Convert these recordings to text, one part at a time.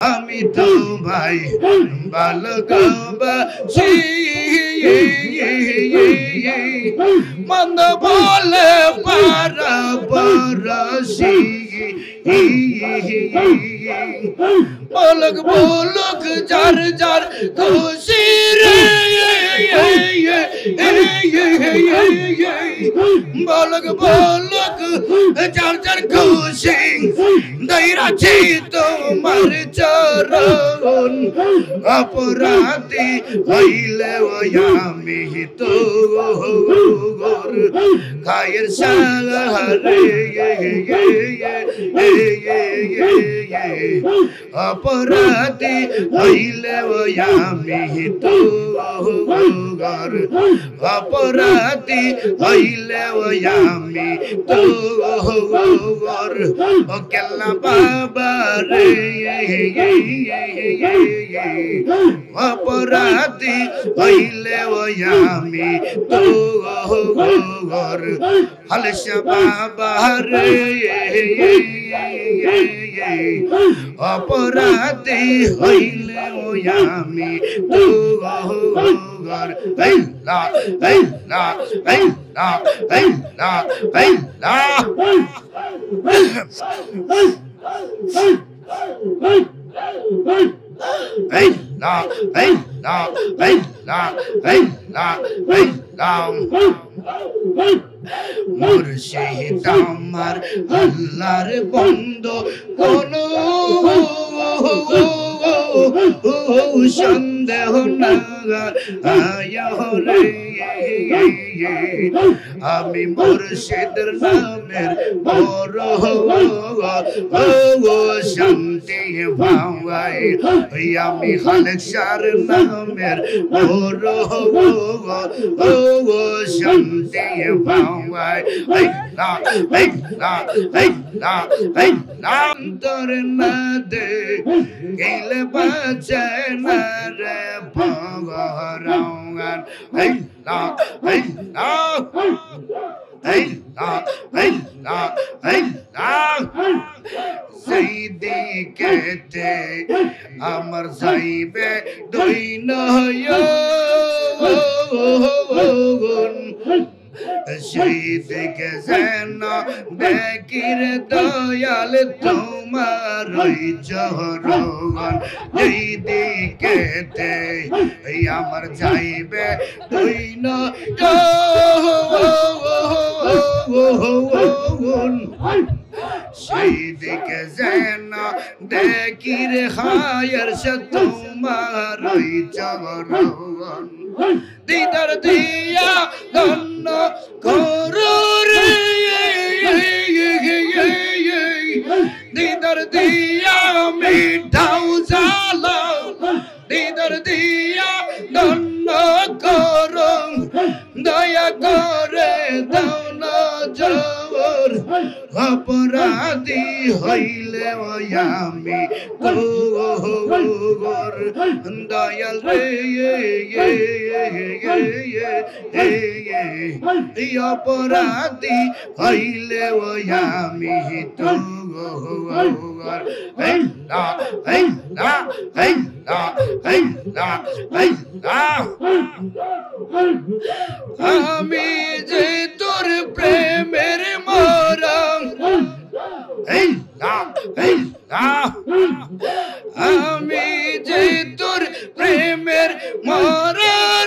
আমি তোমায় ভালোবাসি মন্দ বলে পারাবাসি বলক বলক যার যার খুশি রে বলক বলক যার যার খুশি দৈরাছি তোমার চরণ অপরাধী হইলে আমি তো খায়ের সাহারে অপরাধী হইলে আমি তো অপরাধী হইলে আমি তো কেল্লা বাবা রে অপরাধী হইলে আমি তো হালসা বাবা রে অপরাধী হইলে আমি তো এই না এই না এই না এই না এই না এই না এই না এই না এই না এই না মুর্শিদ আমার আল্লাহর বন্ধু কোনো সন্দেহ না রে আমি মুর্শিদের নামের বড় শান্তি পাওয়াই আমি খালেকশার নামের বড় শান্তি পাওয়াই নাম তোর না দে গেলে বাঁচে না রে ভগরান সেই দিকেতে আমার যাইবে দুই নয়ন সেই দিকে যেন দেখির দয়াল তোমার চরণ এই দিকেতে আমার যাইবে দুই নয়ন সেই দিকে যেন দেখির হায়ার সে তোমার চরণ দিদার দিয়া ধন্য করো রে দিদার দিয়া মিঠাও জালা দিদার দিয়া ধন্য করো দয়া করে দাও না জোর অপরাধী হইলে আমি তোর দয়াল রে অপরাধী হইলে আমি তোর আমি যে তোর প্রেমের মরম আমি যে তোর প্রেমের মরম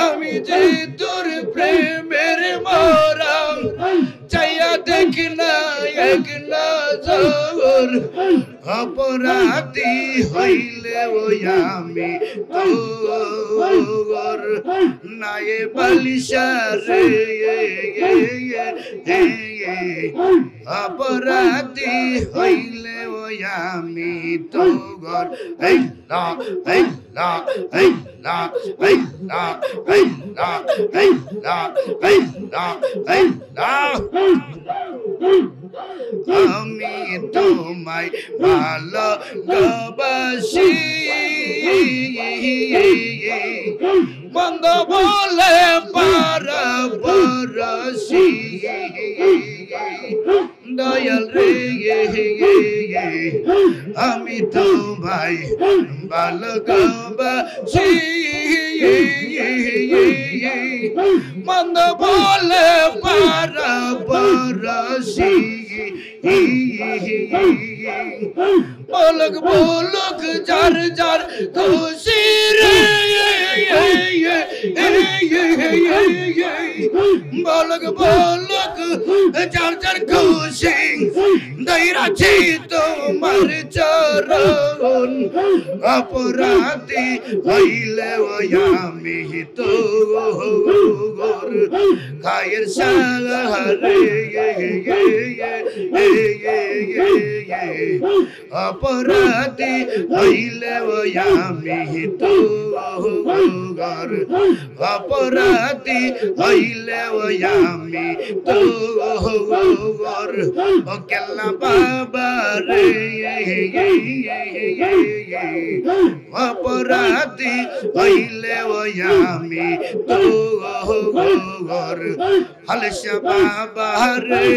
আমি যে তোর প্রেমের মরম চাইয়া দেখ না এক নজর অপরাধী হইলে আমি তোর নায়ে বালিশারে অপরাধী হইলে আমি তোর এই না এই না এই না এই না এই না এই না এই না এই না আমি তোমায় ভালোবাসি বন্ধ বলে পারাবাসি দয়াল রে আমি তোমায় ভালোবাসি মন্দ বলে পারাবাসি বলক বলক যার যার খুশি রে বলক বলক যার যার খুশি দৈরাছি তোমার চরণ অপরাধী হইলে আমি তো খায়ের সাহারে অপরাধী হইলে আমি তো অপরাধী হইলে আমি তো কেল্লা বাবা রে অপরাধী হইলে আমি তো হালসা বাবা রে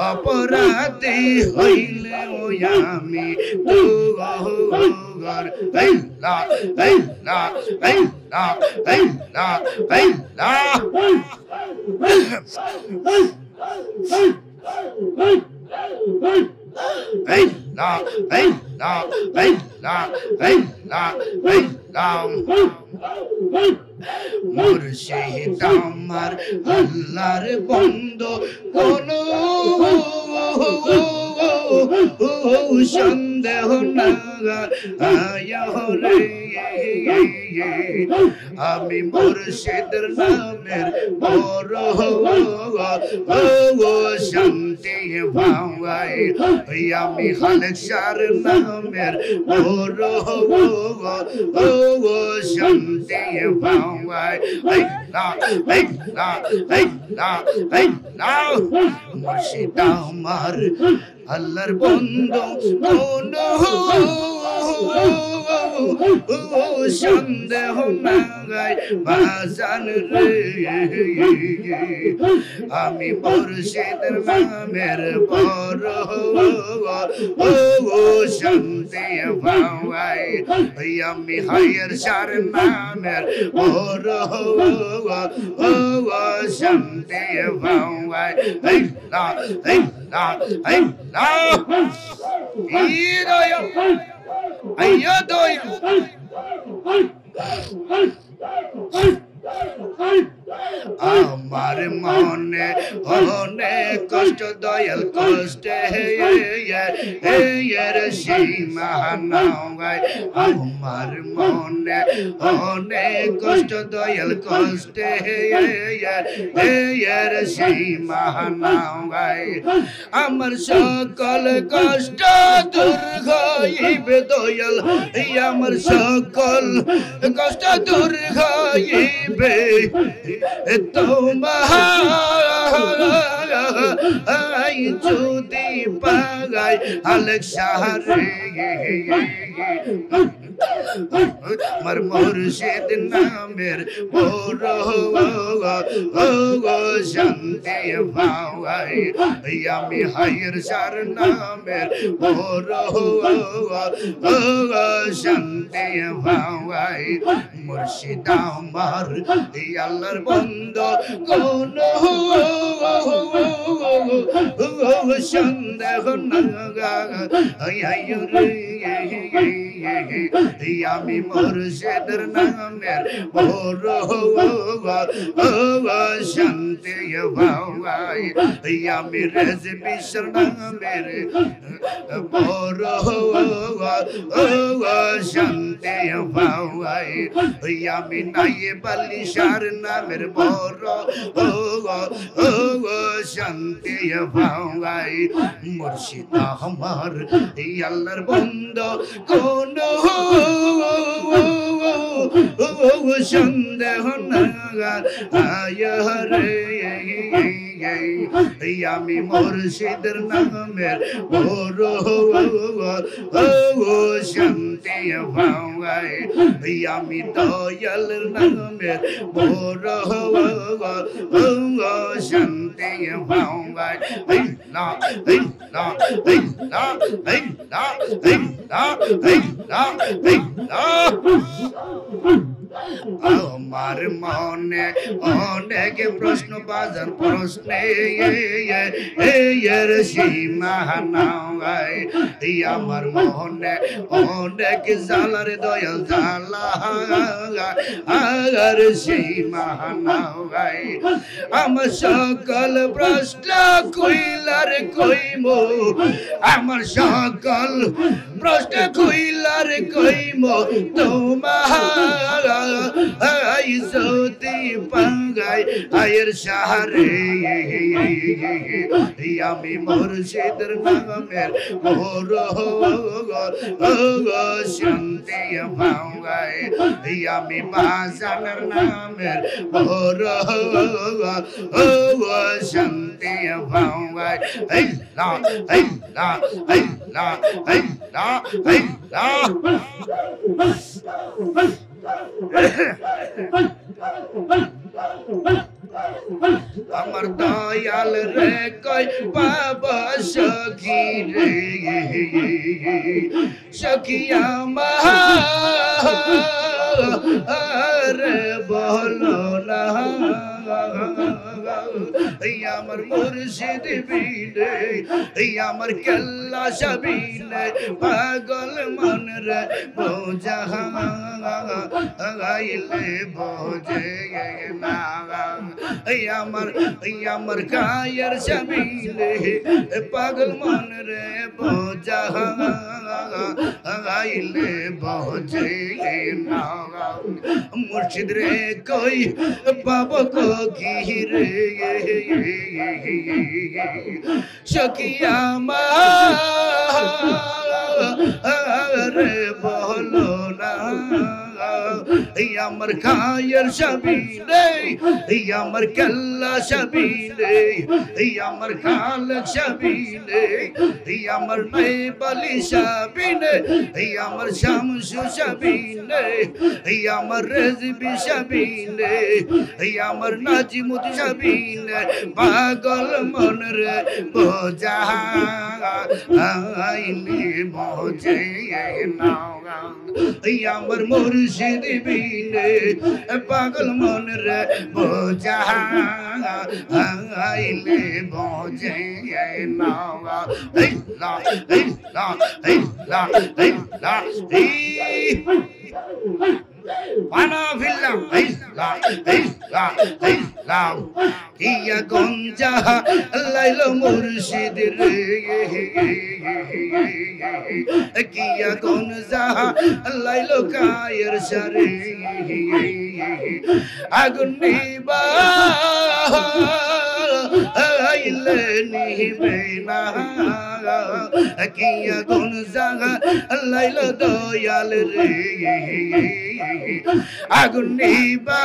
অপরাধী হইলে আমি তো মুর্শিদ আমার আল্লাহর বন্ধু কোন সন্দেহ না আমি মুর্শিদের নামের বড় শান্তি পাওয়াই আমি হালসার নামের বড় শান্তি পাওয়াই মুর্শিদ আমার আল্লাহর বন্ধু কোন সন্দেহ নাই বাজান রে আমি মুর্শিদের নামের বড় শান্তি পাওয়াই আমি হায়ের সার নামের বড় শান্তি পাওয়াই আমার মনে অনেক কষ্ট দয়াল কষ্টে এর সীমা নাই আমার মনে অনেক কষ্ট দয়াল কষ্টে এর সীমা নাই আমার সকল কষ্ট দূর হইবে দয়াল আমার সকল কষ্ট দূর হইবে তোমার যদি পাগাই আলেক সাহারে আমার মুর্শিদ নামের বড় শান্তি পাওয়াই আমি হায়ের সার নামের বড় শান্তি পাওয়াই মুর্শিদ আমার আল্লাহর বন্ধু কোন সন্দেহ না আমি মুর্শিদের নামের বড় শান্তি পাওয়াই আমি রেজবিশর নামের বড় শান্তি পাওয়াই আমি নাইয়ে বালিশার নামের বড় শান্তি পাওয়াই মুর্শিদ আমার আল্লাহর বন্ধু কোন সন্দেহ না রে আমি মুর্শিদের নামের বড় শান্তি পাওয়াই আমি দয়ালের নামের বড় শান্তি শান্তি পাওয়াই এই না এই না এই না এই না এই না এই না এই না আমার মনে অনেক প্রশ্ন বাজার প্রশ্নে এর সীমা নাই আমার মনে অনেক জ্বালার দয়াল জ্বালা আর সীমা নাই আমার সকল প্রশ্ন কইলার কইম আমার সকল প্রশ্ন কইলার কইম তোমার যদি পাঙ্গাই আয়ের সাহারে আমি মুর্শিদের নামের মোর শান্তি পাঙ্গাই আমি বাজানের নামের মোর শান্তি পাঙ্গাই এই না এই না এই না এই না এই না আমার দয়াল রে কই বাবা সখী রে সখী আমার বলো না আমার মুর্শিদ বিনে আমার কেল্লা সাবিনে পাগল মন রে বোঝা গাইলে বোঝে না আমার কায়ের সাবিনে পাগল মন রে বোঝা গাইলে বোঝে না মুর্শিদ রে কই বাবা কো কি রে সখী আমার বলো না আমার খায়ের সাবিনে আমার কেল্লা সাবিনে আমার খালক সাবিনে আমার মেবালি সাবিনে আমার শামসু সাবিনে আমার রেজবি সাবিনে আমার নাজিমুদ সাবিনে পাগল মন রে বোঝা আইলে বোঝে না আমার মুর্শিদ বিনে পাগল মন রে বোঝা আইলে বোঝে না এই লা এই লা এই লা এই লা পানা ফিল্লাম এই লা এই লা এই লা কিয়া গঞ্জা লাইলো মুর্শিদ রে কিয়া গঞ্জা লাইলো কায়ের সারে আগুন নিবা আইলে নিবে না কিয়া গঞ্জা লাইলো দয়াল রে আগুন নিবা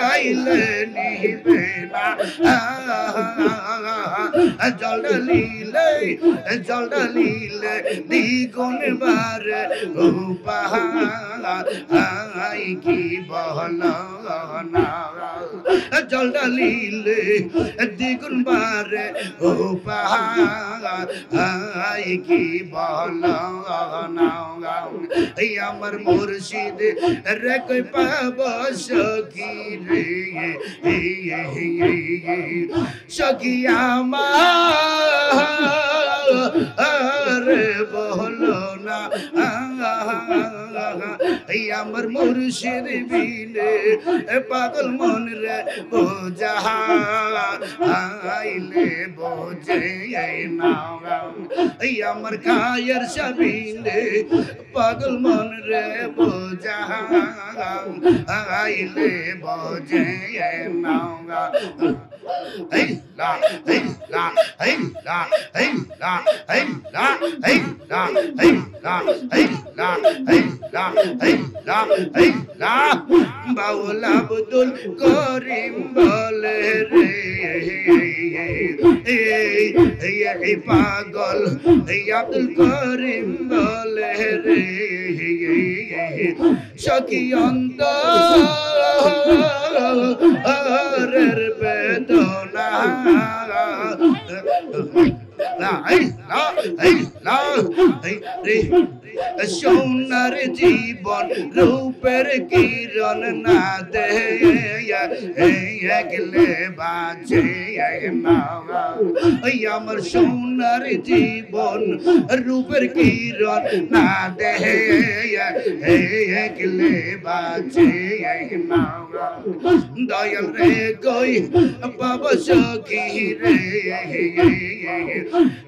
আইলে নিবে না জল ঢালিলে দ্বিগুণ বারে আই কি বহল না জল ঢালিলে দ্বিগুণ বারে আই কি বহল না আমার মুর্শিদ রে কই পাব সখী রে সখী আমার বলো না আমার মুর্শিদ বিনে পাগল মন রে বোঝা আইলে বোঝে না আমার কায়ের সাবিনে পাগল মন রে বোঝা আইলে বোঝে না বাউল আব্দুল করিম বলে রে এই পাগল এই আব্দুল করিম বলে রে সখী অন্তরের বেদনা সোনার জীবন রূপের কিরণ না দে গেলে বাজে আমার সোনার জীবন রূপের কিরণ না দে গেলে বাজে দয়াল রে কই বাবা সখী রে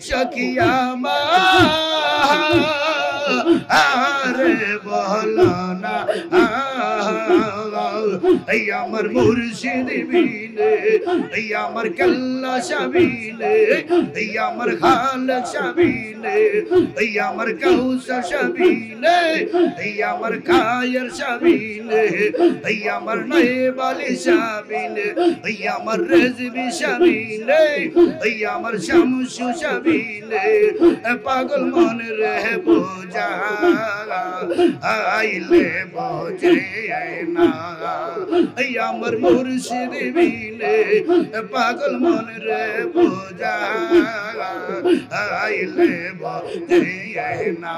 সখী আরে বলো না আমার মুর্শিদ বিনে আমার কাল্লা শাবিনে আমার খাল শাবিনে আমার কাউসার শাবিনে আমার খায়ের শাবিনে আমার নয়বালি শাবিনে আমার রেজবি শাবিনে আমার শামসু শাবিনে পাগল মন রে বোঝা আইলে বোঝে না আমার মুর্শিদ বিনে পাগল মন রে বোঝা আইলে বোঝে না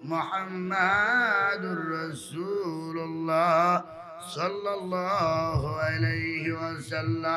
মুহাম্মাদুর রাসূলুল্লাহ সাল্লাল্লাহু আলাইহি ওয়াসাল্লাম।